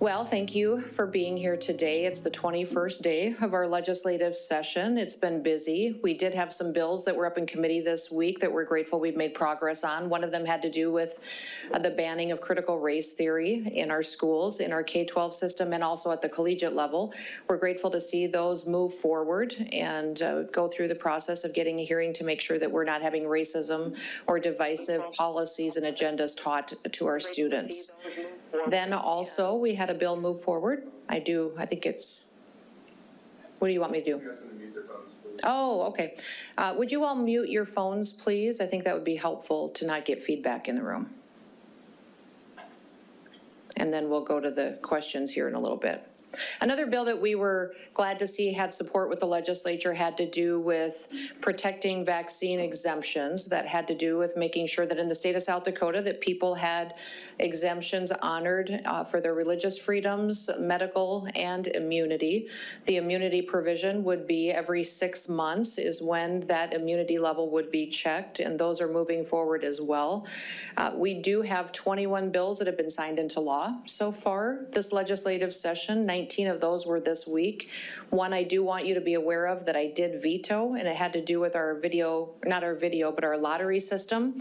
Well, thank you for being here today. It's the 21st day of our legislative session. It's been busy. We did have some bills that were up in committee this week that we're grateful we've made progress on. One of them had to do with the banning of critical race theory in our schools, in our K-12 system, and also at the collegiate level. We're grateful to see those move forward and go through the process of getting a hearing to make sure that we're not having racism or divisive policies and agendas taught to our students. Then also, we had a bill move forward. I think it's, what do you want me to do? Oh, okay. Would you all mute your phones, please? I think that would be helpful to not get feedback in the room. And then we'll go to the questions here in a little bit. Another bill that we were glad to see had support with the legislature had to do with protecting vaccine exemptions. That had to do with making sure that in the state of South Dakota that people had exemptions honored for their religious freedoms, medical, and immunity. The immunity provision would be every 6 months is when that immunity level would be checked, and those are moving forward as well. We do have 21 bills that have been signed into law so far this legislative session. 19 of those were this week. One I do want you to be aware of that I did veto, and it had to do with our but our lottery system.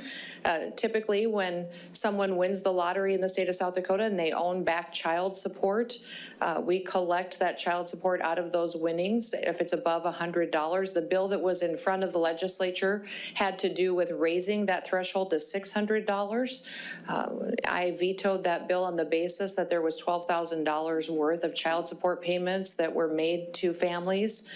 Typically, when someone wins the lottery in the state of South Dakota and they own back child support, we collect that child support out of those winnings if it's above $100. The bill that was in front of the legislature had to do with raising that threshold to $600. I vetoed that bill on the basis that there was $12,000 worth of child support payments that were made to families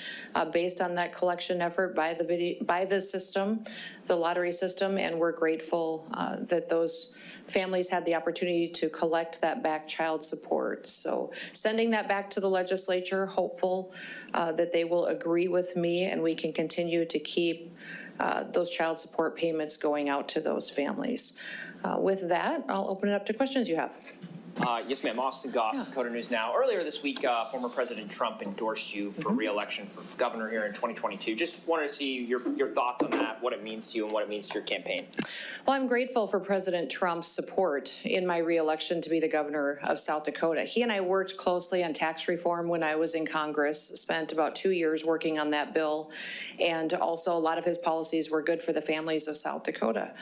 based on that collection effort by the system, the lottery system, and we're grateful that those families had the opportunity to collect that back child support. So sending that back to the legislature, hopeful that they will agree with me and we can continue to keep those child support payments going out to those families. With that, I'll open it up to questions you have. Yes, ma'am. Austin Goss, Dakota News Now. Earlier this week, former President Trump endorsed you for re-election for governor here in 2022. Just wanted to see your thoughts on that, what it means to you and what it means to your campaign. Well, I'm grateful for President Trump's support in my re-election to be the governor of South Dakota. He and I worked closely on tax reform when I was in Congress, spent about 2 years working on that bill, and also a lot of his policies were good for the families of South Dakota.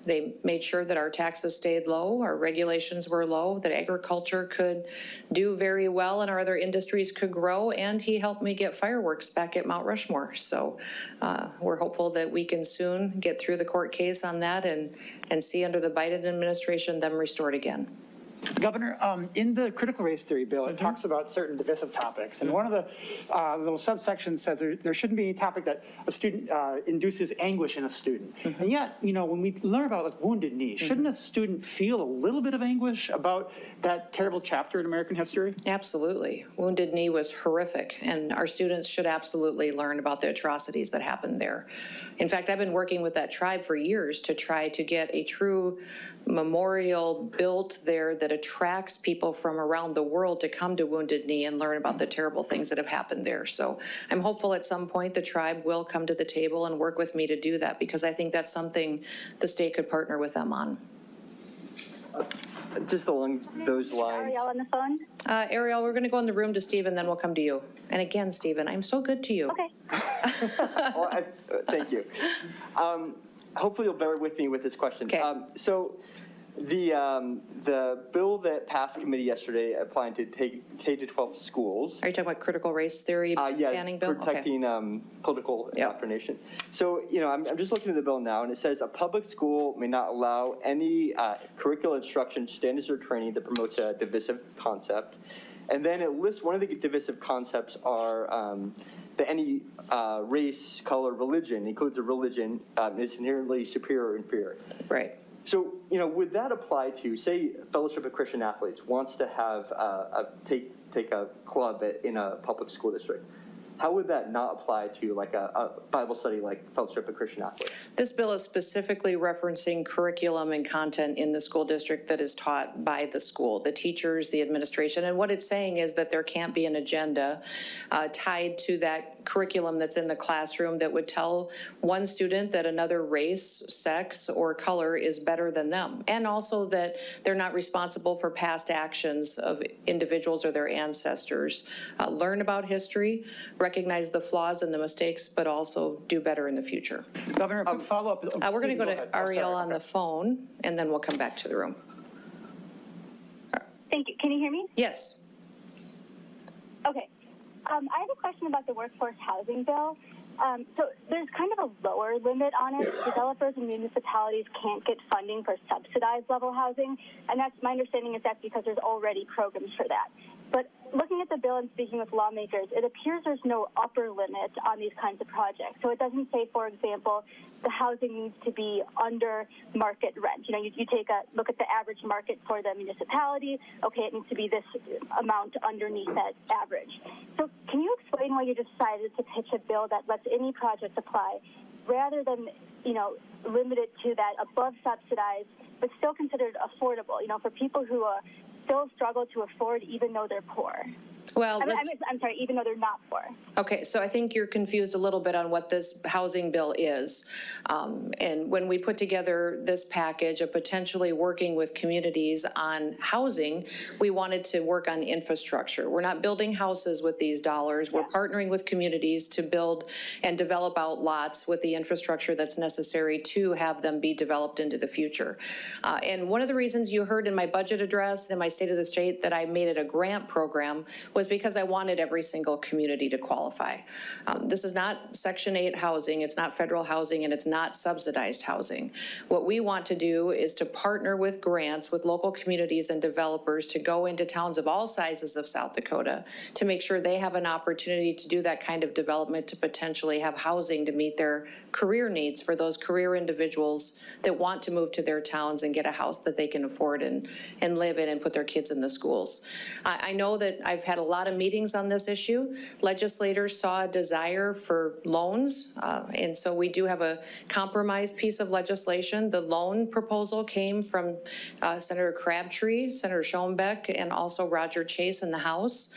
They made sure that our taxes stayed low, our regulations were low, that agriculture could do very well and our other industries could grow, and he helped me get fireworks back at Mount Rushmore. So we're hopeful that we can soon get through the court case on that and see under the Biden administration them restored again. Governor, in the critical race theory bill, it talks about certain divisive topics. And one of the little subsections says there shouldn't be any topic that a student induces anguish in a student. And yet, you know, when we learn about like wounded knee, shouldn't a student feel a little bit of anguish about that terrible chapter in American history? Absolutely. Wounded Knee was horrific, and our students should absolutely learn about the atrocities that happened there. In fact, I've been working with that tribe for years to try to get a true memorial built there that attracts people from around the world to come to Wounded Knee and learn about the terrible things that have happened there. So I'm hopeful at some point the tribe will come to the table and work with me to do that, because I think that's something the state could partner with them on. Just along those lines. Ariel on the phone? Ariel, we're going to go in the room to Stephen, then we'll come to you. And again, Stephen, I'm so good to you. Okay. Well, thank you. Hopefully you'll bear with me with this question. Okay. So the bill that passed committee yesterday applying to K-12 schools. Are you talking about critical race theory banning bill? Protecting political indoctrination. So, you know, I'm just looking at the bill now, and it says a public school may not allow any curricular instruction, standards, or training that promotes a divisive concept. And then it lists one of the divisive concepts are that any race, color, religion, includes a religion, is inherently superior or inferior. Right. So, you know, would that apply to, say, Fellowship of Christian Athletes wants to have take a club in a public school district? how would that not apply to like a Bible study like Fellowship of Christian Athletes? This bill is specifically referencing curriculum and content in the school district that is taught by the school, the teachers, the administration. And what it's saying is that there can't be an agenda tied to that curriculum that's in the classroom that would tell one student that another race, sex, or color is better than them. And also that they're not responsible for past actions of individuals or their ancestors. Learn about history, recognize the flaws and the mistakes, but also do better in the future. Governor, a quick follow-up. We're going to go ahead. to Ariel on Okay. the phone, and then we'll come back to the room. Thank you. Can you hear me? Yes. Okay. I have a question about the workforce housing bill. So there's kind of a lower limit on it. Developers and municipalities can't get funding for subsidized level housing, and that's my understanding is that's because there's already programs for that. But looking at the bill and speaking with lawmakers, it appears there's no upper limit on these kinds of projects. So it doesn't say, for example, the housing needs to be under market rent. You know, you take a look at the average market for the municipality. Okay, it needs to be this amount underneath that average. So can you explain why you decided to pitch a bill that lets any project apply rather than, you know, limit it to that above subsidized but still considered affordable, you know, for people who still struggle to afford even though they're poor? Well, I'm sorry, even though they're not poor. okay, so I think you're confused a little bit on what this housing bill is. And when we put together this package of potentially working with communities on housing, we wanted to work on infrastructure. We're not building houses with these dollars. We're partnering with communities to build and develop out lots with the infrastructure that's necessary to have them be developed into the future. And one of the reasons you heard in my budget address in my State of the State that I made it a grant program was because I wanted every single community to qualify. This is not Section 8 housing, it's not federal housing, and it's not subsidized housing. What we want to do is to partner with grants with local communities and developers to go into towns of all sizes of South Dakota to make sure they have an opportunity to do that kind of development, to potentially have housing to meet their career needs for those career individuals that want to move to their towns and get a house that they can afford and live in and put their kids in the schools. I know that I've had a lot of meetings on this issue. Legislators saw a desire for loans, and so we do have a compromise piece of legislation. The loan proposal came from Senator Crabtree, Senator Schoenbeck, and also Roger Chase in the House.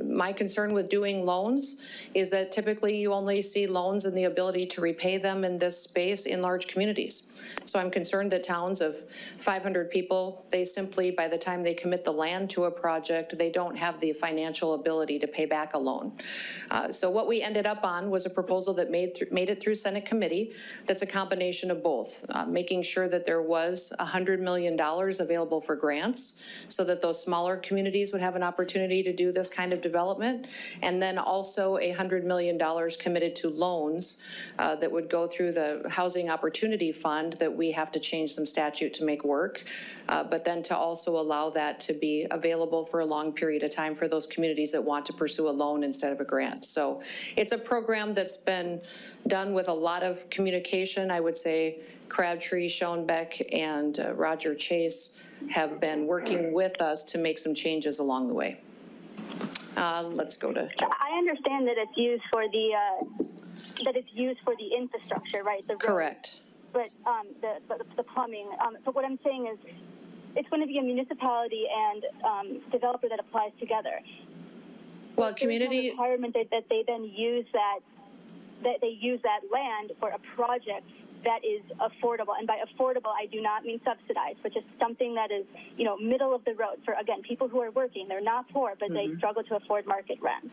My concern with doing loans is that typically you only see loans and the ability to repay them in this space in large communities. So I'm concerned that towns of 500 people, they simply, by the time they commit the land to a project, they don't have the financial ability to pay back a loan. So what we ended up on was a proposal that made it through Senate committee that's a combination of both, making sure that there was $100 million available for grants so that those smaller communities would have an opportunity to do this kind of development, and then also $100 million committed to loans that would go through the Housing Opportunity Fund that we have to change some statute to make work, but then to also allow that to be available for a long period of time for those communities that want to pursue a loan instead of a grant. So it's a program that's been done with a lot of communication. I would say Crabtree, Schoenbeck, and Roger Chase have been working with us to make some changes along the way. Let's go to Joe. I understand that it's used for the infrastructure, right? The roads. Correct. But the plumbing. But what I'm saying is, it's going to be a municipality and developer that applies together. Well, There's community no requirement that they then use that they use that land for a project that is affordable. And by affordable, I do not mean subsidized, but just something that is, you know, middle of the road for, again, people who are working. They're not poor, but they struggle to afford market rent.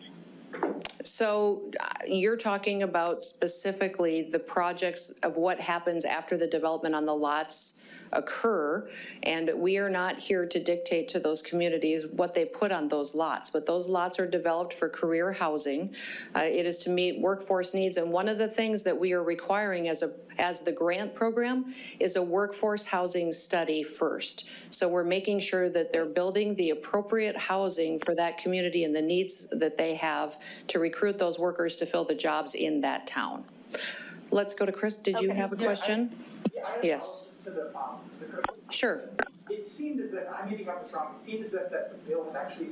So you're talking about specifically the projects of what happens after the development on the lots occur, and we are not here to dictate to those communities what they put on those lots, but those lots are developed for career housing. It is to meet workforce needs, and one of the things that we are requiring as the grant program is a workforce housing study first. So we're making sure that they're building the appropriate housing for that community and the needs that they have to recruit those workers to fill the jobs in that town. Let's go to Chris. Did you have a question? I have Yes. to the Sure. It it seemed as if, I may be got this wrong, it seemed as if that the bill had actually,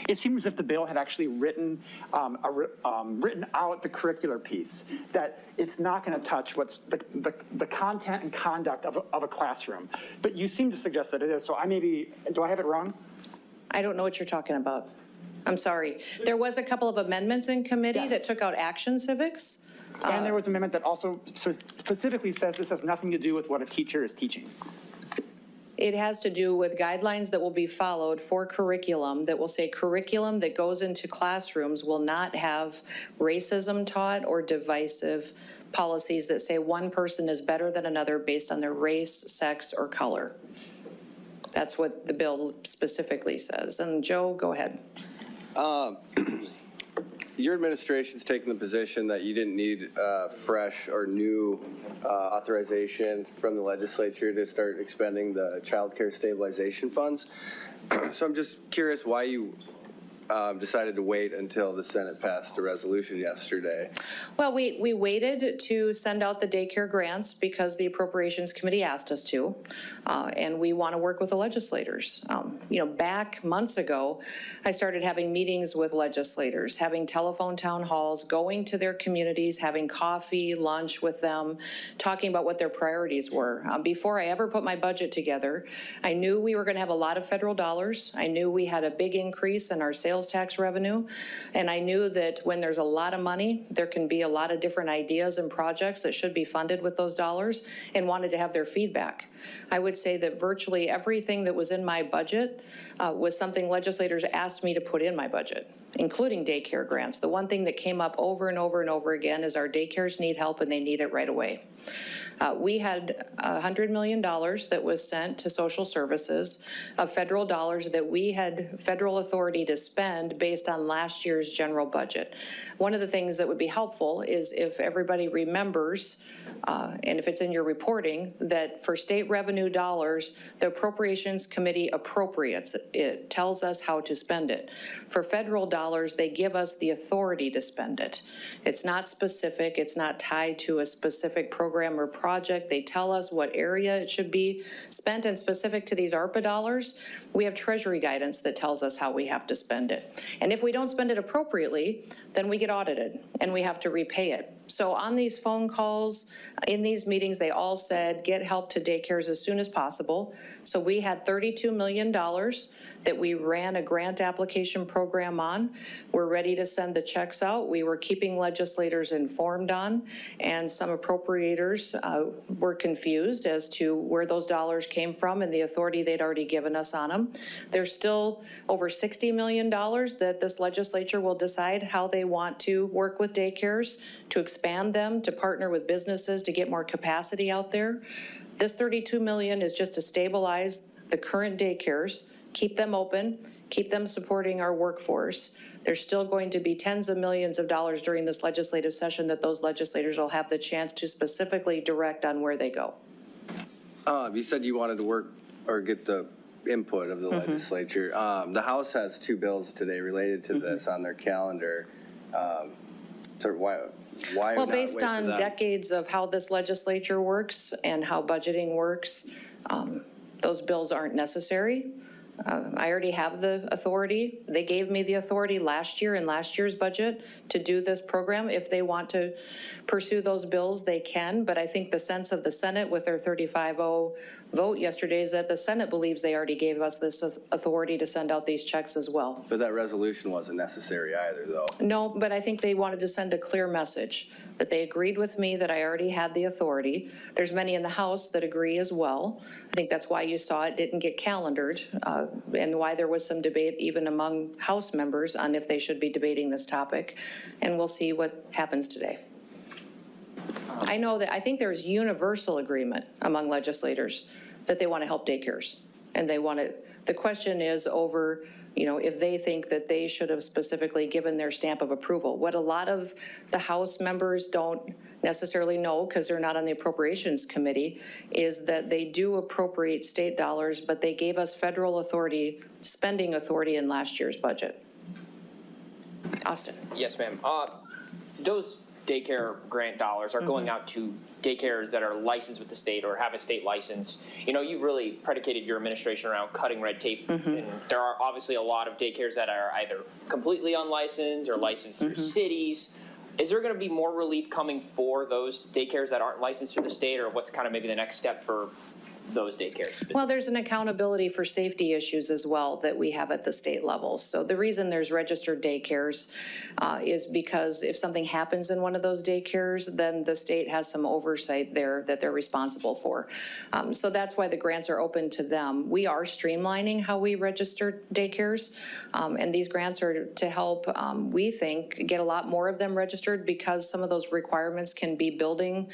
it seemed as if the bill had actually written out the curricular piece, that it's not going to touch what's the content and conduct of a classroom. But you seem to suggest that it is, so do I have it wrong? I don't know what you're talking about. I'm sorry. There was a couple of amendments in committee Yes. that took out action civics. And there was an amendment that also specifically says this has nothing to do with what a teacher is teaching. It has to do with guidelines that will be followed for curriculum that will say curriculum that goes into classrooms will not have racism taught or divisive policies that say one person is better than another based on their race, sex, or color. That's what the bill specifically says. And Joe, go ahead. Your administration's taken the position that you didn't need fresh or new authorization from the legislature to start expending the child care stabilization funds. So I'm just curious why you decided to wait until the Senate passed the resolution yesterday. Well, we waited to send out the daycare grants because the Appropriations Committee asked us to, and we want to work with the legislators. Back months ago, I started having meetings with legislators, having telephone town halls, going to their communities, having coffee, lunch with them, talking about what their priorities were. Before I ever put my budget together, I knew we were going to have a lot of federal dollars. I knew we had a big increase in our sales tax revenue, and I knew that when there's a lot of money, there can be a lot of different ideas and projects that should be funded with those dollars, and wanted to have their feedback. I would say that virtually everything that was in my budget was something legislators asked me to put in my budget, including daycare grants. The one thing that came up over and over and over again is our daycares need help and they need it right away. We had $100 million that was sent to social services of federal dollars that we had federal authority to spend based on last year's general budget. One of the things that would be helpful is if everybody remembers, and if it's in your reporting, that for state revenue dollars, the Appropriations Committee appropriates. It tells us how to spend it. For federal dollars, they give us the authority to spend it. It's not specific. It's not tied to a specific program or project. They tell us what area it should be spent, and specific to these ARPA dollars, we have Treasury guidance that tells us how we have to spend it. And if we don't spend it appropriately, then we get audited and we have to repay it. So on these phone calls, in these meetings, they all said, get help to daycares as soon as possible. So we had $32 million that we ran a grant application program on. We're ready to send the checks out. We were keeping legislators informed on, and some appropriators were confused as to where those dollars came from and the authority they'd already given us on them. There's still over $60 million that this legislature will decide how they want to work with daycares, to expand them, to partner with businesses to get more capacity out there. This $32 million is just to stabilize the current daycares, keep them open, keep them supporting our workforce. There's still going to be tens of millions of dollars during this legislative session that those legislators will have the chance to specifically direct on where they go. You said you wanted to work or get the input of the legislature. The House has two bills today related to this on their calendar. So why Well, not based wait for on them? decades of how this legislature works and how budgeting works, those bills aren't necessary. I already have the authority. They gave me the authority last year in last year's budget to do this program. If they want to pursue those bills, they can. But I think the sense of the Senate with their 35-0 vote yesterday is that the Senate believes they already gave us this authority to send out these checks as well. But that resolution wasn't necessary either, though. No, but I think they wanted to send a clear message that they agreed with me that I already had the authority. There's many in the House that agree as well. I think that's why you saw it didn't get calendared, and why there was some debate even among House members on if they should be debating this topic. And we'll see what happens today. I know that I think there's universal agreement among legislators that they want to help daycares, and they want to. The question is over, if they think that they should have specifically given their stamp of approval. What a lot of the House members don't necessarily know, because they're not on the Appropriations Committee, is that they do appropriate state dollars, but they gave us federal authority, spending authority in last year's budget. Austin. Yes, ma'am. Those daycare grant dollars are going out to daycares that are licensed with the state or have a state license. You know, you've really predicated your administration around cutting red tape. And there are obviously a lot of daycares that are either completely unlicensed or licensed through cities. Is there going to be more relief coming for those daycares that aren't licensed through the state, or what's kind of maybe the next step for those daycares? Well, there's an accountability for safety issues as well that we have at the state level. So the reason there's registered daycares is because if something happens in one of those daycares, then the state has some oversight there that they're responsible for. So that's why the grants are open to them. We are streamlining how we register daycares, and these grants are to help, we think, get a lot more of them registered, because some of those requirements can be building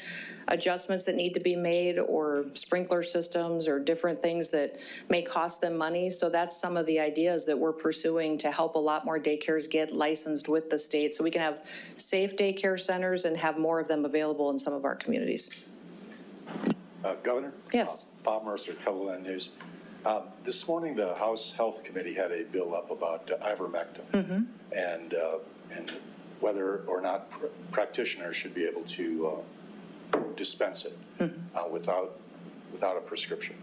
adjustments that need to be made, or sprinkler systems, or different things that may cost them money. So that's some of the ideas that we're pursuing to help a lot more daycares get licensed with the state, so we can have safe daycare centers and have more of them available in some of our communities. Governor? Yes. Bob Mercer, Cumberland News. This morning, the House Health Committee had a bill up about ivermectin and whether or not practitioners should be able to dispense it without a prescription.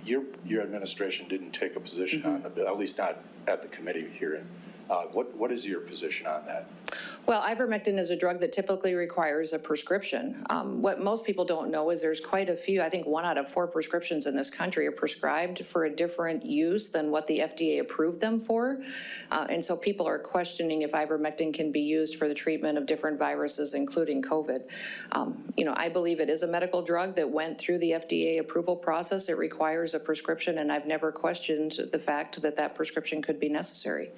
Your administration didn't take a position on the bill, at least not at the committee hearing. What is your position on that? Well, ivermectin is a drug that typically requires a prescription. What most people don't know is there's quite a few, I think 1 out of 4 prescriptions in this country are prescribed for a different use than what the FDA approved them for. And so people are questioning if ivermectin can be used for the treatment of different viruses, including COVID. You know, I believe it is a medical drug that went through the FDA approval process. It requires a prescription, and I've never questioned the fact that that prescription could be necessary.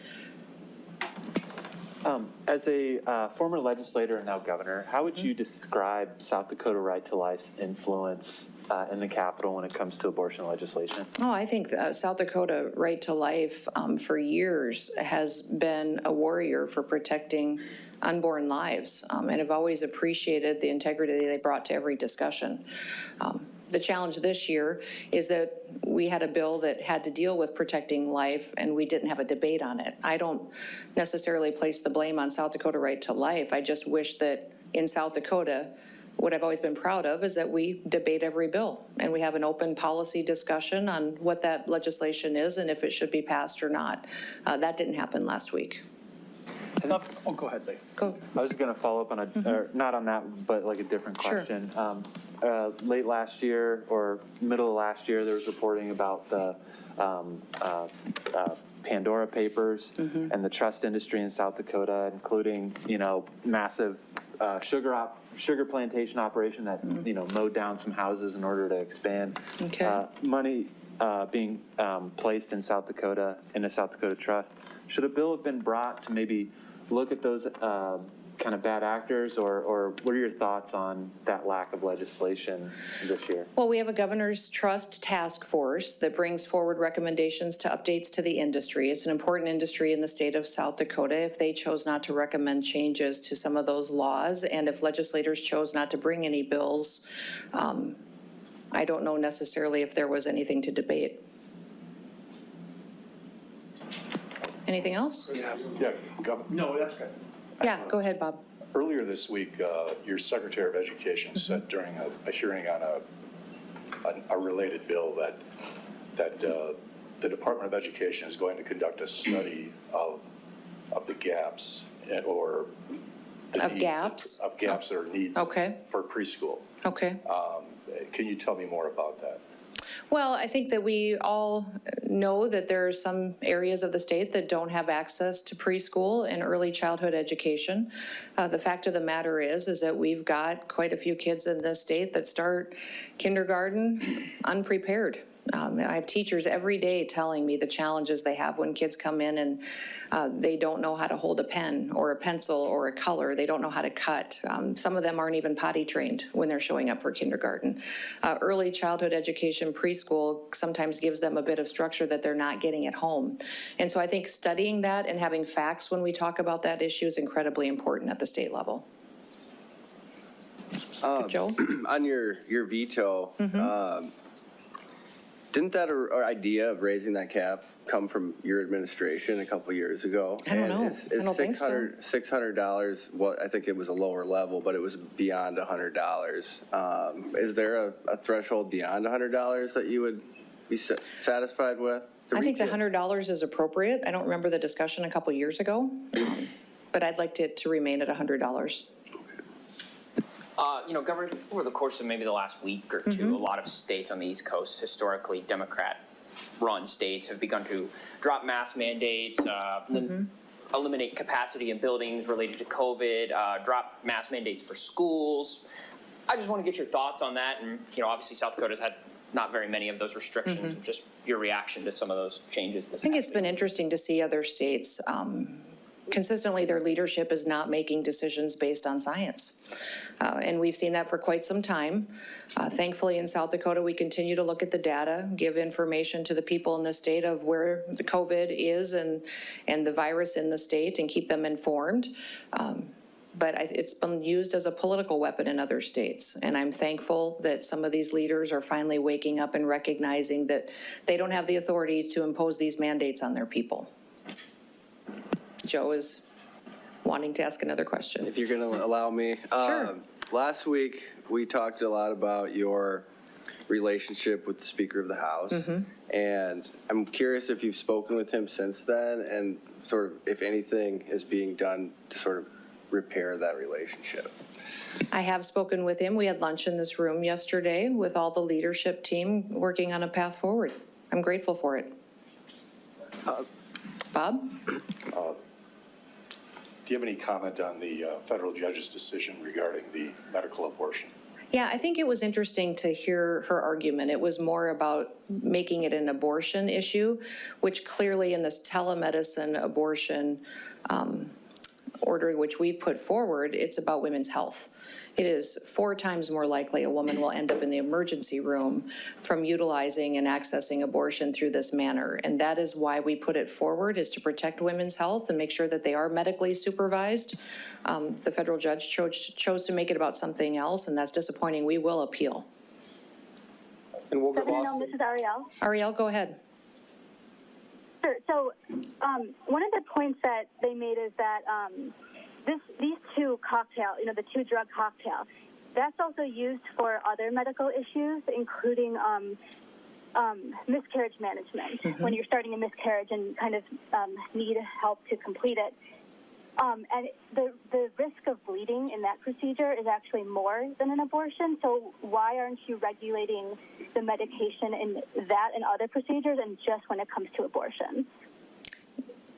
As a former legislator and now governor, how would you describe South Dakota Right to Life's influence in the Capitol when it comes to abortion legislation? Oh, I think South Dakota Right to Life for years has been a warrior for protecting unborn lives, and have always appreciated the integrity they brought to every discussion. The challenge this year is that we had a bill that had to deal with protecting life, and we didn't have a debate on it. I don't necessarily place the blame on South Dakota Right to Life. I just wish that in South Dakota, what I've always been proud of is that we debate every bill, and we have an open policy discussion on what that legislation is and if it should be passed or not. That didn't happen last week. Oh, go ahead, Lee. Go. I was going to follow up on or not on that, but like a different question. Sure. Late last year or middle of last year, there was reporting about the Pandora Papers and the trust industry in South Dakota, including, you know, massive sugar plantation operation that, you know, mowed down some houses in order to expand. Okay. Money being placed in South Dakota, in a South Dakota trust. Should a bill have been brought to maybe look at those kind of bad actors, or what are your thoughts on that lack of legislation this year? Well, we have a governor's trust task force that brings forward recommendations to updates to the industry. It's an important industry in the state of South Dakota. If they chose not to recommend changes to some of those laws, and if legislators chose not to bring any bills, I don't know necessarily if there was anything to debate. Anything else? Yeah, Governor. No, that's good. Yeah, go ahead, Bob. Earlier this week, your Secretary of Education said during a hearing on a related bill that the Department of Education is going to conduct a study of the gaps or the Of gaps? of gaps that are needs for preschool. Okay. Can you tell me more about that? Well, I think that we all know that there are some areas of the state that don't have access to preschool and early childhood education. The fact of the matter is that we've got quite a few kids in this state that start kindergarten unprepared. I have teachers every day telling me the challenges they have when kids come in and they don't know how to hold a pen or a pencil or a color. They don't know how to cut. Some of them aren't even potty trained when they're showing up for kindergarten. Early childhood education, preschool, sometimes gives them a bit of structure that they're not getting at home. And so I think studying that and having facts when we talk about that issue is incredibly important at the state level. Joe? On your veto, didn't that idea of raising that cap come from your administration a couple years ago. I don't know. Is I don't think so. $600, well, I think it was a lower level, but it was beyond $100. Is there a threshold beyond $100 that you would be satisfied with? I think the $100 is appropriate. I don't remember the discussion a couple years ago, but I'd like it to remain at $100. You know, Governor, over the course of maybe the last week or two, a lot of states on the East Coast, historically Democrat-run states, have begun to drop mask mandates, eliminate capacity in buildings related to COVID, drop mask mandates for schools. I just want to get your thoughts on that. And, you know, obviously South Dakota's had not very many of those restrictions, just your reaction to some of those changes. I think it's been interesting to see other states. Consistently, their leadership is not making decisions based on science. And we've seen that for quite some time. Thankfully, in South Dakota, we continue to look at the data, give information to the people in the state of where the COVID is and the virus in the state, and keep them informed. But it's been used as a political weapon in other states. And I'm thankful that some of these leaders are finally waking up and recognizing that they don't have the authority to impose these mandates on their people. Joe is wanting to ask another question. If you're going to allow me. Sure. Last week, we talked a lot about your relationship with the Speaker of the House. And I'm curious if you've spoken with him since then, and sort of if anything is being done to sort of repair that relationship. I have spoken with him. We had lunch in this room yesterday with all the leadership team working on a path forward. I'm grateful for it. Bob? Do you have any comment on the federal judge's decision regarding the medical abortion? Yeah, I think it was interesting to hear her argument. It was more about making it an abortion issue, which clearly in this telemedicine abortion order which we put forward, it's about women's health. It is 4 times more likely a woman will end up in the emergency room from utilizing and accessing abortion through this manner. And that is why we put it forward, is to protect women's health and make sure that they are medically supervised. The federal judge chose to make it about something else, and that's disappointing. We will appeal. And we'll give Governor Noem, Austin. this is Ariel. Ariel, go ahead. Sure. So one of the points that they made is that these two cocktail, the 2-drug cocktail, that's also used for other medical issues, including miscarriage management, when you're starting a miscarriage and kind of need help to complete it. And the risk of bleeding in that procedure is actually more than an abortion. So why aren't you regulating the medication in that and other procedures, and just when it comes to abortion?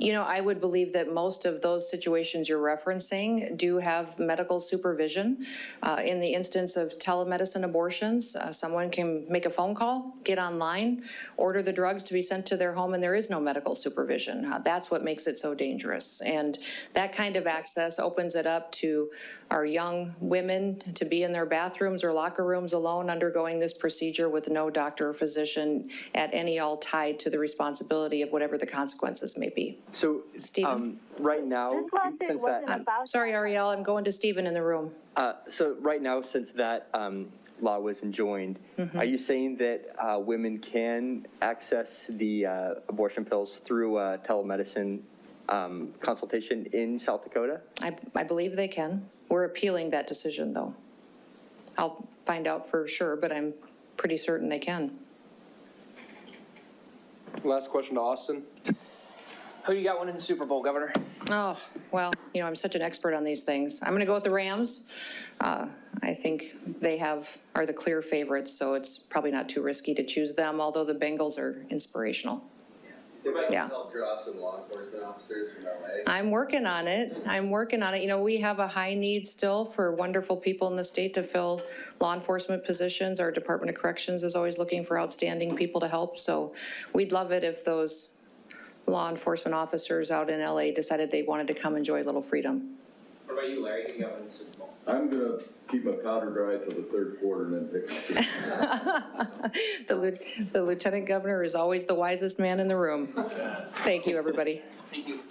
I would believe that most of those situations you're referencing do have medical supervision. In the instance of telemedicine abortions, someone can make a phone call, get online, order the drugs to be sent to their home, and there is no medical supervision. That's what makes it so dangerous. And that kind of access opens it up to our young women to be in their bathrooms or locker rooms alone undergoing this procedure with no doctor or physician at any all tied to the responsibility of whatever the consequences may be. So, Stephen? right now, This lawsuit since wasn't that, about Sorry, Ariel, I'm going to Stephen in the room. so right now, since that law was enjoined, are you saying that women can access the abortion pills through telemedicine consultation in South Dakota? I believe they can. We're appealing that decision, though. I'll find out for sure, but I'm pretty certain they can. Last question to Austin. Who you got winning the Super Bowl, Governor? Oh, well, I'm such an expert on these things. I'm going to go with the Rams. I think they are the clear favorites, so it's probably not too risky to choose them, although the Bengals are inspirational. They might Yeah. help draw some law enforcement officers from LA. I'm working on it. We have a high need still for wonderful people in the state to fill law enforcement positions. Our Department of Corrections is always looking for outstanding people to help, so we'd love it if those law enforcement officers out in LA decided they wanted to come enjoy a little freedom. What about you, Larry? Who you got winning the Super Bowl? I'm going to keep my powder dry till the third quarter and then pick The lieutenant governor is always the wisest man in the room. Thank you, everybody. Thank you.